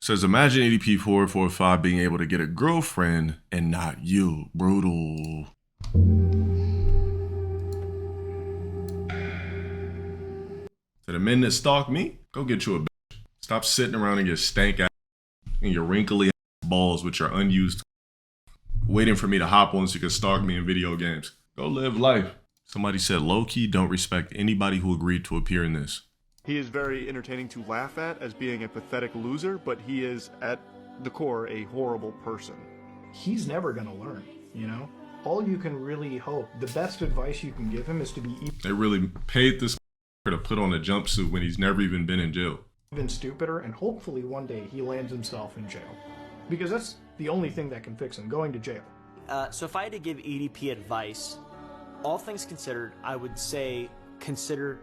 Says, imagine EDP445 being able to get a girlfriend and not you. Brutal. To the men that stalk me, go get you a bitch. Stop sitting around in your stank ass and your wrinkly ass balls with your unused waiting for me to hop on so you can stalk me in video games. Go live life. Somebody said low-key don't respect anybody who agreed to appear in this. He is very entertaining to laugh at as being a pathetic loser, but he is, at the core, a horrible person. He's never going to learn, you know? All you can really hope, the best advice you can give him is to be They really paid this to put on a jumpsuit when he's never even been in jail. even stupider, and hopefully one day he lands himself in jail. Because that's the only thing that can fix him, going to jail. So if I had to give EDP advice, all things considered, I would say consider...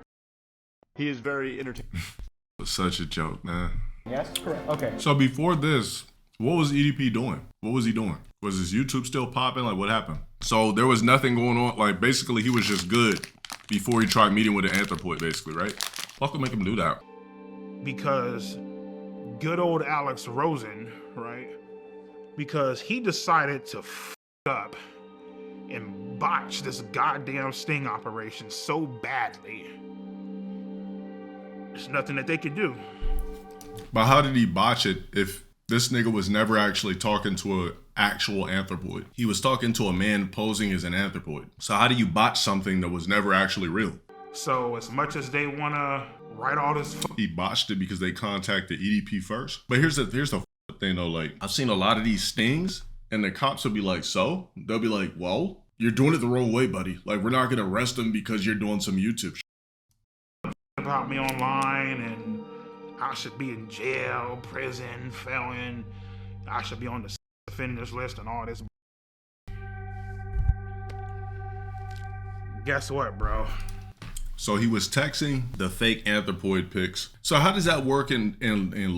He is very entertaining. It was such a joke, man. Yes, correct. Okay. So before this, what was EDP doing? What was he doing? Was his YouTube still popping? Like, what happened? So there was nothing going on. Like, basically, he was just good before he tried meeting with an anthropoid, basically, right? Fuck would make him do that. Because good old Alex Rosen, right? Because he decided to f up and botch this goddamn sting operation so badly. There's nothing that they could do. But how did he botch it if this nigga was never actually talking to an actual anthropoid? He was talking to a man posing as an anthropoid. So how do you botch something that was never actually real? So as much as they want to write all this He botched it because they contacted EDP first. But here's the thing though, like, I've seen a lot of these stings and the cops will be like, so? They'll be like, well, you're doing it the wrong way, buddy. Like, we're not gonna arrest him because you're doing some YouTube shit. about me online and I should be in jail, prison, felon. I should be on the offenders list and all this. Guess what, bro? So he was texting the fake anthropoid pics. So how does that work in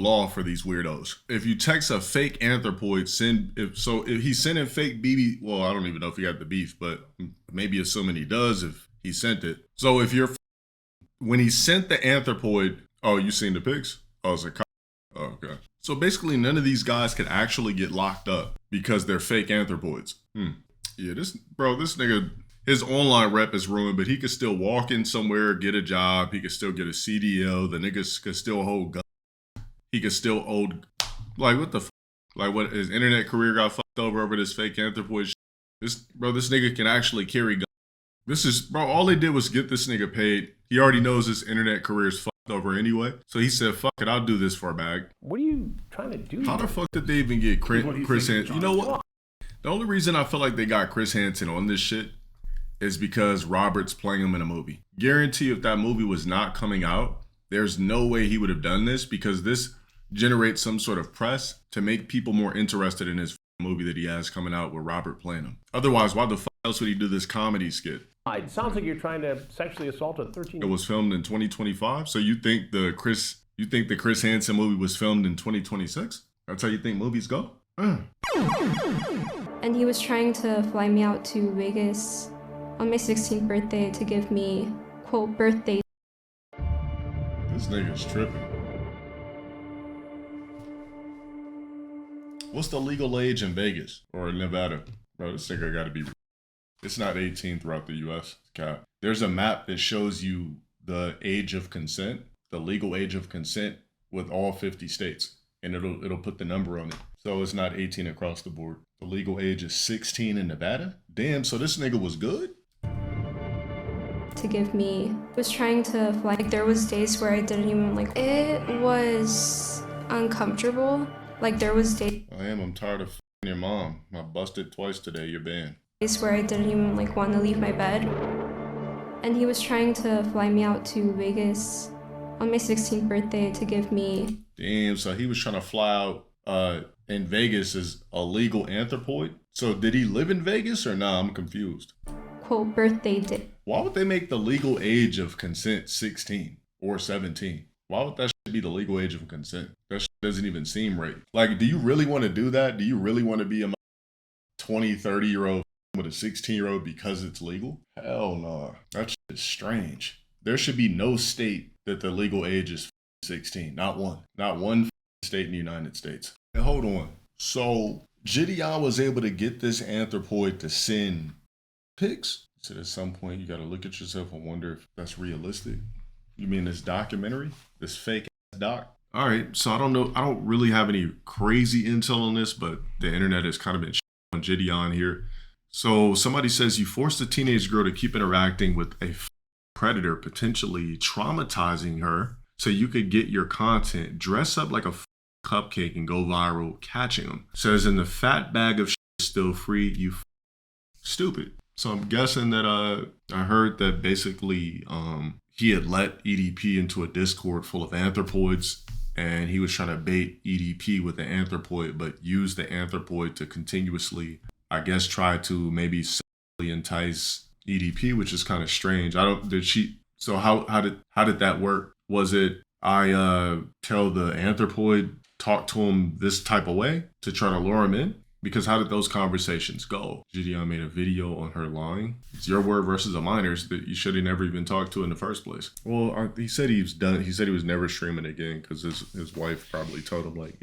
law for these weirdos? If you text a fake anthropoid, if he's sending fake BB, well, I don't even know if he got the beef, but maybe assuming he does if he sent it. So if you're, when he sent the anthropoid, oh, you seen the pics? Oh, it's a cop. Oh, okay. So basically none of these guys could actually get locked up because they're fake anthropoids. Yeah, this nigga, his online rep is ruined, but he could still walk in somewhere, get a job. He could still get a CDL. The niggas could still hold guns. He could still hold, like, what the fuck? Like, what, his internet career got fucked over this fake anthropoid shit. This nigga can actually carry guns. This is, bro, all they did was get this nigga paid. He already knows his internet career is fucked over anyway. So he said, fuck it, I'll do this for a bag. What are you trying to do? How the fuck did they even get Chris Hansen? You know what? The only reason I feel like they got Chris Hansen on this shit is because Robert's playing him in a movie. Guarantee if that movie was not coming out, there's no way he would have done this, because this generates some sort of press to make people more interested in his movie that he has coming out with Robert playing him. Otherwise, why the fuck else would he do this comedy skit? It sounds like you're trying to sexually assault a 13-year-old. It was filmed in 2025. So you think the Chris Hansen movie was filmed in 2026? That's how you think movies go? And he was trying to fly me out to Vegas on my 16th birthday to give me, quote, birthday. This nigga's tripping. What's the legal age in Vegas or in Nevada? Bro, this nigga gotta be... It's not 18 throughout the U.S. Cap. There's a map that shows you the age of consent, the legal age of consent with all 50 states. And it'll put the number on it. So it's not 18 across the board. The legal age is 16 in Nevada? Damn, so this nigga was good? To give me, was trying to fly. Like, there was days where I didn't even like, it was uncomfortable. Like, there was days. I'm tired of f***ing your mom. I busted twice today, you're banned. Where I didn't even like want to leave my bed. And he was trying to fly me out to Vegas on my 16th birthday to give me. Damn, so he was trying to fly out in Vegas as a legal anthropoid? So did he live in Vegas or nah? I'm confused. Quote, birthday date. Why would they make the legal age of consent 16 or 17? Why would that shit be the legal age of consent? That shit doesn't even seem right. Like, do you really want to do that? Do you really want to be a 20, 30-year-old with a 16-year-old because it's legal? Hell no. That shit is strange. There should be no state that the legal age is 16. Not one. Not one state. state in the United States. And hold on. So Jidion was able to get this anthropoid to send pics. So at some point you got to look at yourself and wonder if that's realistic. You mean this documentary? This fake ass doc? All right, so I don't know. I don't really have any crazy intel on this, but the internet has kind of been on Jidion here. So somebody says you forced a teenage girl to keep interacting with a predator, potentially traumatizing her, so you could get your content, dress up like a cupcake and go viral, catching them. Says in the fat bag of is still free, you stupid. So I'm guessing that I heard that basically he had let EDP into a Discord full of anthropoids, and he was trying to bait EDP with the anthropoid, but use the anthropoid to continuously, I guess, try to maybe sexually entice EDP, which is kind of strange. So how did that work? Was it I tell the anthropoid, talk to him this type of way to try to lure him in? Because how did those conversations go? Jidion made a video on her lying. It's your word versus a minor's that you should have never even talked to in the first place. Well, he said he was done. He said he was never streaming again because his wife probably told him like,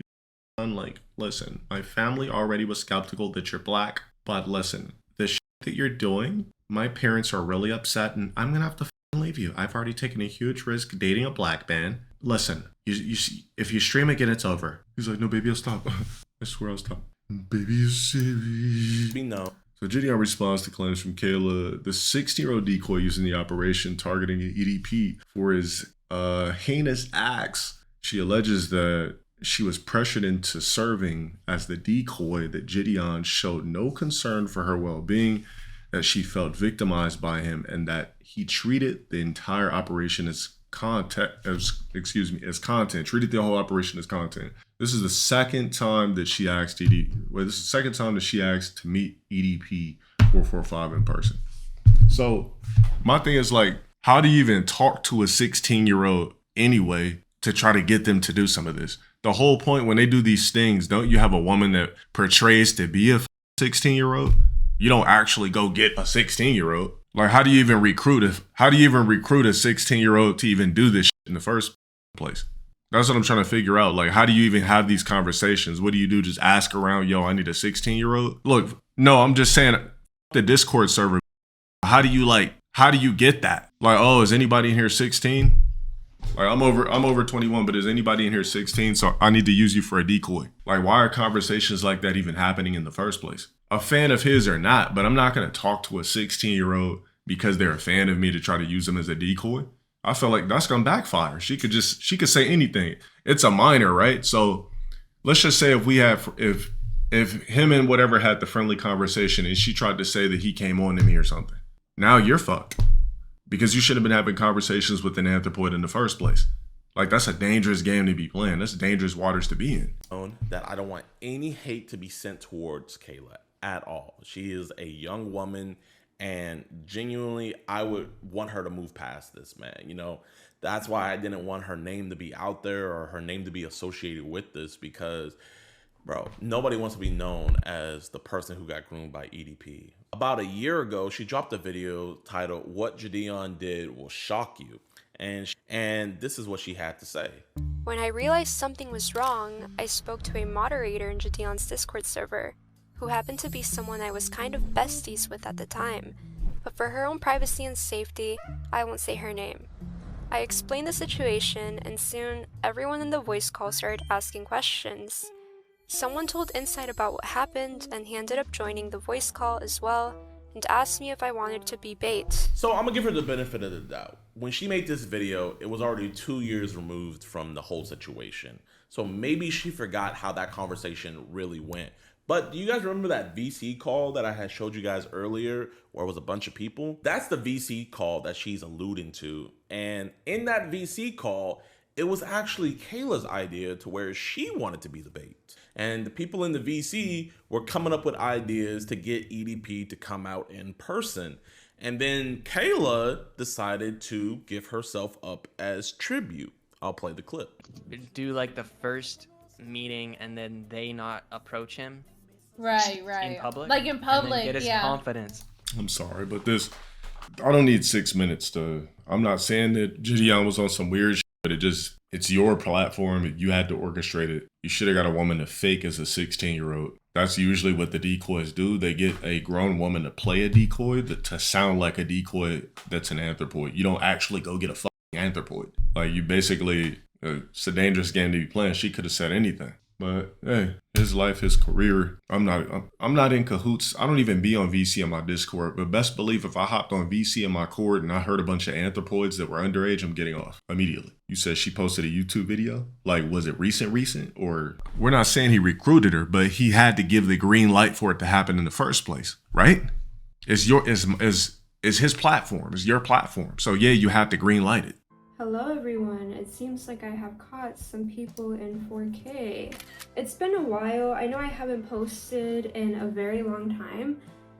listen, my family already was skeptical that you're black, but listen, the shit that you're doing, my parents are really upset and I'm gonna have to leave you. I've already taken a huge risk dating a black man. Listen, if you stream again, it's over. He's like, no, baby, I'll stop. I swear I'll stop. Baby, you serious? We know. So Jidion responds to claims from Kayla, the 16-year-old decoy used in the operation targeting EDP for his heinous acts. She alleges that she was pressured into serving as the decoy, that Jidion showed no concern for her well-being, that she felt victimized by him, and that he treated the entire operation as content, treated the whole operation as content. This is the second time that she asked to meet EDP445 in person. So my thing is like, how do you even talk to a 16-year-old anyway to try to get them to do some of this? The whole point when they do these things, don't you have a woman that portrays to be a 16-year-old? You don't actually go get a 16-year-old. Like, how do you even recruit a 16-year-old to even do this shit in the first place? That's what I'm trying to figure out. Like, how do you even have these conversations? What do you do? Just ask around, yo, I need a 16-year-old? Look, no, I'm just saying the Discord server. How do you get that? Like, oh, is anybody in here 16? Like, I'm over 21, but is anybody in here 16? So I need to use you for a decoy. Like, why are conversations like that even happening in the first place? A fan of his or not, but I'm not going to talk to a 16-year-old because they're a fan of me to try to use them as a decoy. I feel like that's going to backfire. She could say anything. It's a minor, right? So let's just say if him and whatever had the friendly conversation and she tried to say that he came on to me or something. Now you're fucked because you should have been having conversations with an anthropoid in the first place. Like, that's a dangerous game to be playing. That's dangerous waters to be in. That I don't want any hate to be sent towards Kayla at all. She is a young woman, and genuinely, I would want her to move past this, man. You know, that's why I didn't want her name to be out there or her name to be associated with this, because, bro, nobody wants to be known as the person who got groomed by EDP. About a year ago, she dropped a video titled, "What Jidion Did Will Shock You." And this is what she had to say. When I realized something was wrong, I spoke to a moderator in Jidion's Discord server, who happened to be someone I was kind of besties with at the time. But for her own privacy and safety, I won't say her name. I explained the situation, and soon everyone in the voice call started asking questions. Someone told Insight about what happened, and he ended up joining the voice call as well, and asked me if I wanted to be bait. So I'm gonna give her the benefit of the doubt. When she made this video, it was already 2 years removed from the whole situation. So maybe she forgot how that conversation really went. But do you guys remember that VC call that I had showed you guys earlier where it was a bunch of people? That's the VC call that she's alluding to. And in that VC call, it was actually Kayla's idea to where she wanted to be the bait. And the people in the VC were coming up with ideas to get EDP to come out in person. And then Kayla decided to give herself up as tribute. I'll play the clip. Do like the first meeting and then they not approach him. Right. In public. Like in public, and then get his yeah. confidence. I'm sorry, but I don't need 6 minutes to. I'm not saying that Jidion was on some weird shit but it's your platform. You had to orchestrate it. You should have got a woman to fake as a 16-year-old. That's usually what the decoys do. They get a grown woman to play a decoy to sound like a decoy that's an anthropoid. You don't actually go get a fucking anthropoid. Like, you basically, it's a dangerous game to be playing. She could have said anything. But hey, his life, his career. I'm not in cahoots. I don't even be on VC in my Discord. But best believe if I hopped on VC in my Cord and I heard a bunch of anthropoids that were underage, I'm getting off immediately. You said she posted a YouTube video. Like, was it recent? Or we're not saying he recruited her, but he had to give the green light for it to happen in the first place, right? It's his platform. It's your platform. So yeah, you have to green light it. Hello everyone, it seems like I have caught some people in 4K. It's been a while, I know I haven't posted in a very long time,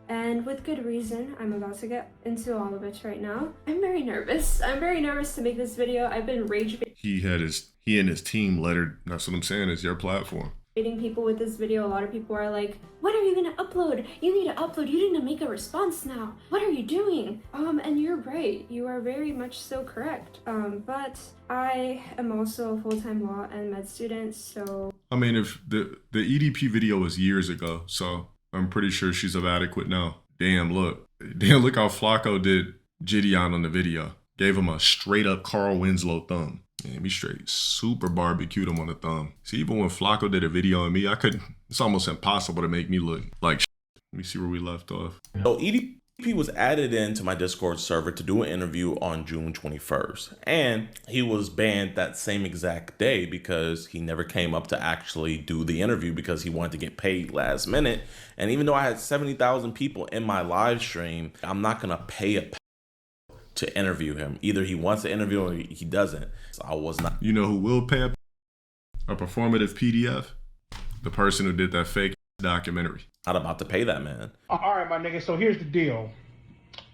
and with good reason. I'm about to get into all of it right now. I'm very nervous to make this video. I've been rage He and his team lettered, that's what I'm saying, it's your platform. baiting people with this video. A lot of people are like, when are you gonna upload? You need to upload, you need to make a response now. What are you doing? And you're right, you are very much so correct. But I am also a full-time law and med student, so. I mean, if the EDP video was years ago, so I'm pretty sure she's of adequate now. Damn, look how Flacco did Jidion on the video. Gave him a straight up Carl Winslow thumb. Man, we straight super barbecued him on the thumb. See, even when Flacco did a video on me, it's almost impossible to make me look like shit. Let me see where we left off. So EDP was added into my Discord server to do an interview on June 21st. And he was banned that same exact day because he never came up to actually do the interview because he wanted to get paid last minute. And even though I had 70,000 people in my live stream, I'm not going to pay a to interview him. Either he wants to interview or he doesn't. So I was not. You know who will pay a performative PDF? The person who did that fake documentary. Not about to pay that man. All right, my nigga. So here's the deal.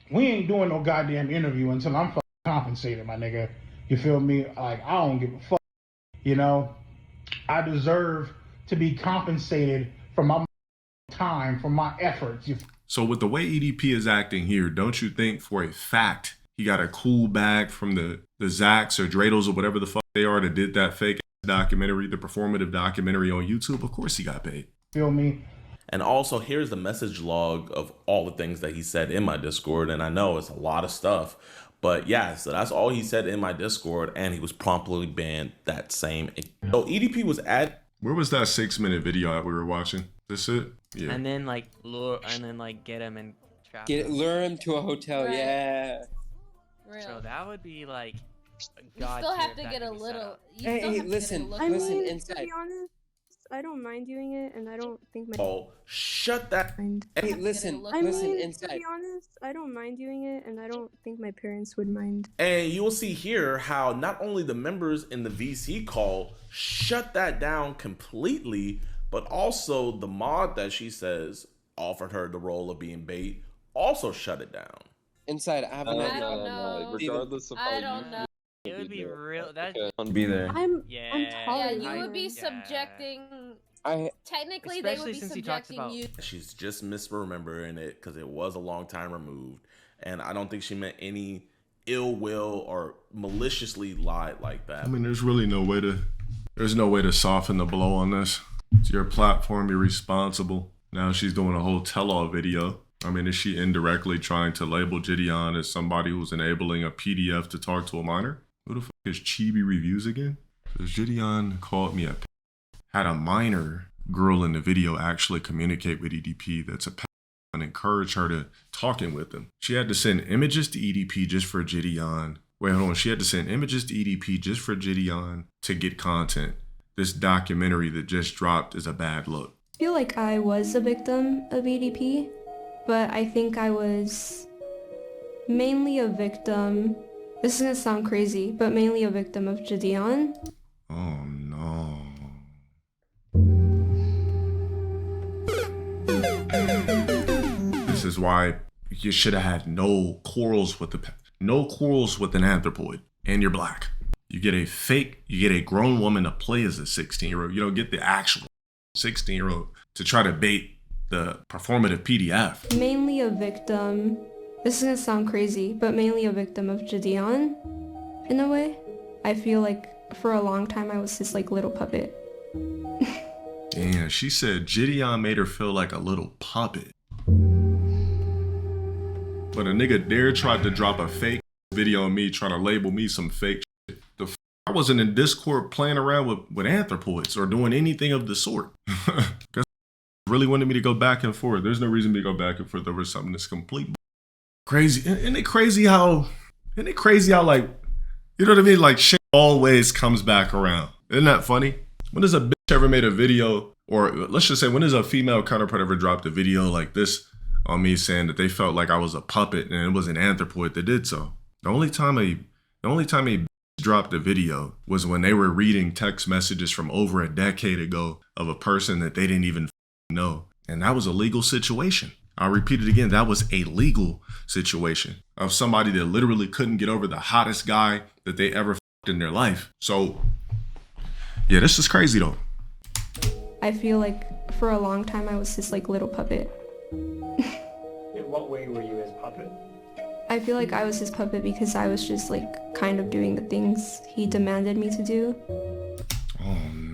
We ain't doing no goddamn interview until I'm compensated, my nigga. You feel me? Like, I don't give a fuck. You know, I deserve to be compensated for my time, for my efforts. So with the way EDP is acting here, don't you think for a fact he got a cool bag from the Zacks or Dreidels or whatever the fuck they are that did that fake documentary, the performative documentary on YouTube? Of course he got paid. Feel me? And also, here's the message log of all the things that he said in my Discord. And I know it's a lot of stuff. But yeah, so that's all he said in my Discord. And he was promptly banned that same. So EDP was at. Where was that 6-minute video that we were watching? This it? Yeah. And then like lure, and then like get him and trap lure him to a hotel. Right. Yeah. Real. So that would be like. You still have to get a little. Hey, listen, inside. To be honest, I don't mind doing it, and I don't think my. Oh, shut that. Hey, listen, inside. To be honest, I don't mind doing it, and I don't think my parents would mind. And you will see here how not only the members in the VC call shut that down completely, but also the mod that she says offered her the role of being bait also shut it down. Inside, I have an idea. No. Regardless of I don't know. It would be real. That I'll be there. I'm Yeah, you would be subjecting. Technically, they would be subjecting you. She's just misremembering it because it was a long time removed, and I don't think she meant any ill will or maliciously lied like that. I mean, there's no way to soften the blow on this. It's your platform, you're responsible. Now she's doing a whole tell-all video. I mean, is she indirectly trying to label Jidion as somebody who's enabling a PDF to talk to a minor? Who the fuck is Chibi Reviews again? Because Jidion called me a had a minor girl in the video actually communicate with EDP that's a and encourage her to talking with them. She had to send images to EDP just for Jidion. Wait, hold on. She had to send images to EDP just for Jidion to get content. This documentary that just dropped is a bad look. I feel like I was a victim of EDP, but I think I was mainly a victim. This is gonna sound crazy, but mainly a victim of Jidion. Oh no. This is why you should have had no quarrels with an anthropoid, and you're black. You get a grown woman to play as a 16-year-old. You don't get the actual 16-year-old to try to bait the performative PDF. Mainly a victim. This is gonna sound crazy, but mainly a victim of Jidion, in a way. I feel like for a long time I was his like little puppet. Damn, she said Jidion made her feel like a little puppet. But a nigga dare tried to drop a fake video on me trying to label me some fake shit. I wasn't in Discord playing around with anthropoids or doing anything of the sort. Really wanted me to go back and forth. There's no reason to go back and forth over something that's complete crazy. Isn't it crazy how like, you know what I mean? Like shit always comes back around. Isn't that funny? When has a bitch ever made a video, or let's just say when has a female counterpart ever dropped a video like this on me saying that they felt like I was a puppet and it was an anthropoid that did so? The only time a bitch dropped a video was when they were reading text messages from over a decade ago of a person that they didn't even know. And that was a legal situation. I'll repeat it again. That was a legal situation of somebody that literally couldn't get over the hottest guy that they ever fucked in their life. So yeah, this is crazy though. I feel like for a long time I was his like little puppet. In what way were you his puppet? I feel like I was his puppet because I was just like kind of doing the things he demanded me to do. Oh no.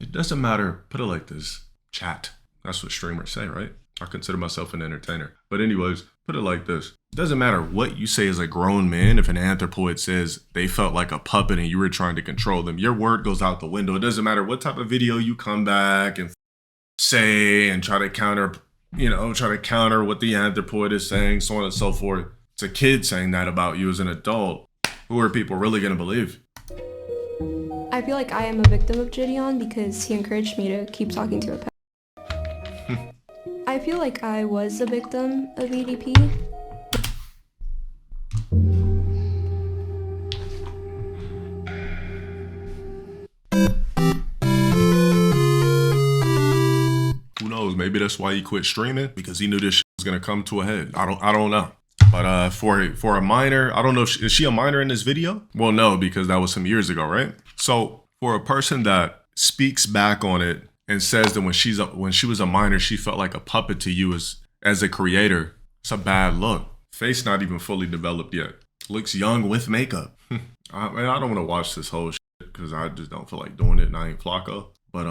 It doesn't matter, put it like this, chat. That's what streamers say, right? I consider myself an entertainer. But anyways, put it like this. It doesn't matter what you say as a grown man. If an anthropoid says they felt like a puppet and you were trying to control them, your word goes out the window. It doesn't matter what type of video you come back and say and try to counter what the anthropoid is saying, so on and so forth. It's a kid saying that about you as an adult. Who are people really gonna believe? I feel like I am a victim of Jidion because he encouraged me to keep talking to a pet. I feel like I was a victim of EDP. Who knows? Maybe that's why he quit streaming, because he knew this shit was gonna come to a head. I don't know. But for a minor, I don't know if is she a minor in this video? Well, no, because that was some years ago, right? So for a person that speaks back on it and says that when she was a minor, she felt like a puppet to you as a creator, it's a bad look. Face not even fully developed yet. Looks young with makeup. I don't want to watch this whole shit because I just don't feel like doing it and I ain't Flacco. But